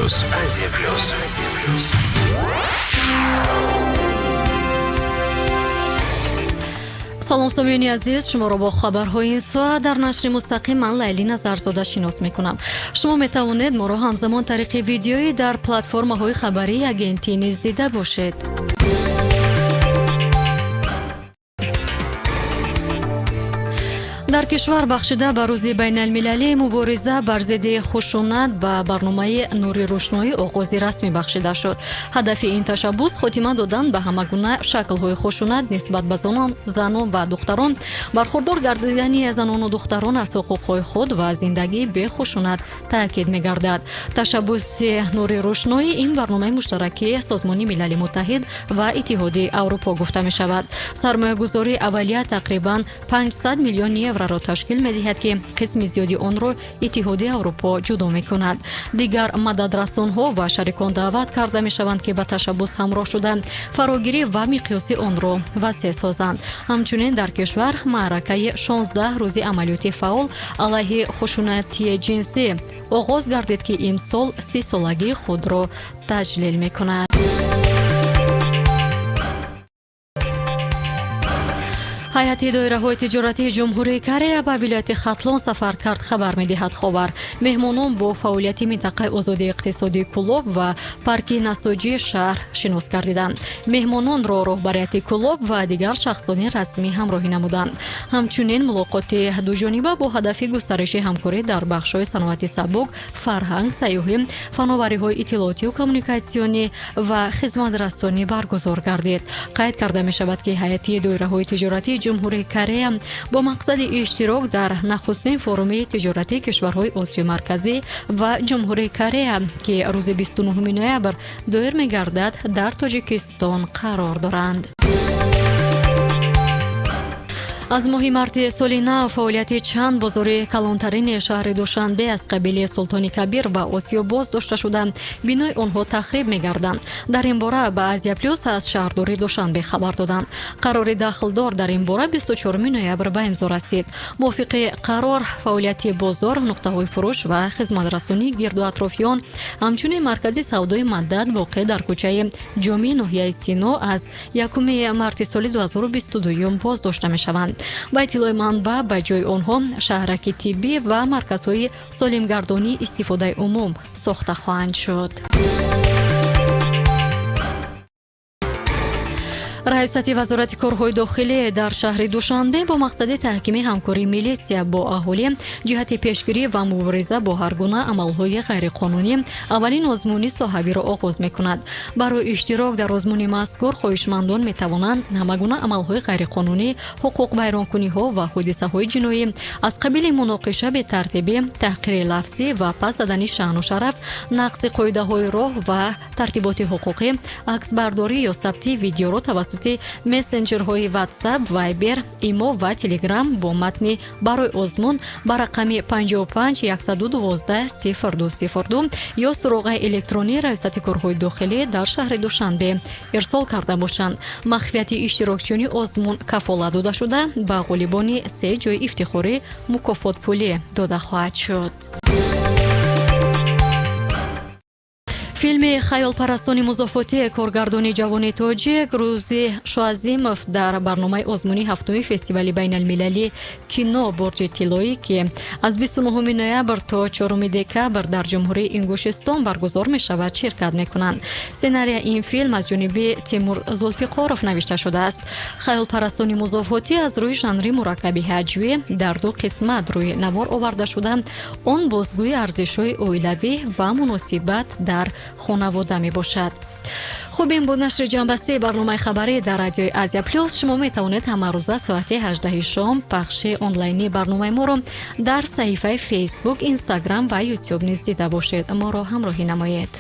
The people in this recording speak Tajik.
Плюс. салом сомиёни азиз, шуморо бо хабарҳои ин соат дар нашри мустақим ман Лайли Назарзода шинос мекунам. Шумо метавонед моро ҳамзамон тариқи видеоӣ дар платформаҳои хабарии агентии низ дида бошед. дар кишвар бахшида ба рӯзи байналмилалии мубориза бар зидди хушунат ба барномаи нури рӯшноӣ оғози расмӣ бахшида шуд. ҳадафи ин ташаббус хотима додан ба ҳамагуна шаклҳои хушунат нисбат ба занон ва духтарон, бархурдор гардидани занону духтарон аз ҳуқуқҳои худ ва зиндагии бехушунат таъкид мегардад. Ташаббуси нури рӯшноӣ ин барномаи муштаракии Созмони Милали Муттаҳид ва Иттиҳоди Аврупо гуфта мешавад. Сармоягузории аввалия тақрибан 500 миллион евроро ташкил медиҳад ки қисми зиёди онро Иттиҳоди Аврупо ҷудо мекунад. Дигар мададрасонҳо ва шарикон даъват карда мешаванд ки ба ташаббус ҳамроҳ шуда фарогирӣ ва миқёси онро васеъ созанд. ҳамчунин дар кишвар маъракаи 16 рӯзи амалиёти фаъол алайҳи хушунати ҷинсӣ оғоз гардид ки имсол 30 солагии худро таҷлил мекунад. ҳайати доираҳои тиҷоратии ҷумҳурии Корея ба вилояти Хатлон сафар кард, хабар медиҳад Хобар. меҳмонон бо фаъолияти минтақаи озодии иқтисодии Кулоб ва парки насоҷии шаҳр шинос гардиданд. меҳмононро роҳбарияти Кулоб ва дигар шахсони расмӣ ҳамроҳӣ намуданд. ҳамчунин мулоқоти дуҷониба бо ҳадафи густариши ҳамкорӣ дар бахшҳои саноати сабук, фарҳанг, саёҳӣ, фановариҳои иттилоотию коммуникатсионӣ ва хизматрасонӣ баргузор гардид. Қайд карда мешавад ки ҳайати доираҳои тиҷоратии ҷумҳурии Корея бо мақсади иштирок дар нахустин форуми тиҷоратии кишварҳои Осиёи Марказӣ ва Ҷумҳурии Корея ки рӯзи 29 ноябр доир мегардад дар Тоҷикистон қарор доранд. аз моҳи марти соли нав фаъолияти чанд бозори калонтарини шаҳри Душанбе аз қабили Султони Кабир ва Осиё боз дошта шуда бинои онҳо тахриб мегарданд. дар ин бора ба Азия Плюс аз шаҳрдори Душанбе хабар доданд. қарори дахлдор дар ин бора 24 ноябр ба имзо расид. мувофиқи қарор фаъолияти бозор, нуқтаҳои фурӯш ва хизматрасонии гирду атрофиён ҳамчунин маркази савдои Маддат воқеъ дар кӯчаи ҷомии ноҳияи Сино аз 1 марти соли 2022 боз дошта мешаванд. ба иттилои манбаъ ба ҷои онҳо шаҳраки тиббӣ ва марказҳои солимгардонии истифодаи умум сохта хоҳанд шуд. раисати вазорати корҳои дохилӣ дар шаҳри Душанбе бо мақсади таҳкими ҳамкории милисия бо аҳолӣ ҷиҳати пешгирӣ ва мубориза бо ҳар гуна амалҳои ғайриқонунӣ аввалин озмуни соҳавиро оғоз мекунад. барои иштирок дар озмуни мазкур хоҳишмандон метавонанд ҳамагуна амалҳои ғайриқонунӣ, ҳуқуқвайронкуниҳо ва ҳодисаҳои ҷиноӣ аз қабили муноқиша, бетартибӣ, таҳқири лафзӣ ва пас задани шаъну шараф, нақси қоидаҳои роҳ ва тартиботи ҳуқуқӣ, аксбардорӣ ё сабти видеоро тавассути мессенҷерҳои WhatsApp, Viber, Imo ва Telegram бо матни барои озмун ба рақами 55 112 0202 ё суроғаи электронии раисати корҳои дохилӣ дар шаҳри Душанбе ирсол карда бошанд. махфияти иштирокчиёни озмун кафолат дода шуда ба ғолибони 3 ҷойи ифтихорӣ мукофотпулӣ дода хоҳад шуд. филми хаёлпарастони музофоти коргардони ҷавони тоҷик Рӯзи Шоазимов дар барномаи озмуни 7-уми фестивали байналмилалии кино Бурҷи Тиллоӣ ки аз 29 ноябр то 4 декабр дар ҷумҳурии Ингушистон баргузор мешавад ширкат мекунанд. сценария ин филм аз ҷониби Тимур Зулфиқоров навишта шудааст. хаёлпарастони музофотӣ аз рӯи жанри мураккаби ҳаҷвӣ дар 2 қисмат рӯи навор оварда шуда, он бозгӯи арзишҳои оилавӣ ва муносибат дар хонавода мебошад. хуб, ин буд нашри ҷанбастии барномаи хабарӣ дар радиои Азия Плюс. шумо метавонед ҳамарӯза соати 18 шом пахши онлайнии барномаи моро дар саҳифаи Facebook, Instagram ва YouTube низ дида бошед. моро ҳамроҳӣ намоед.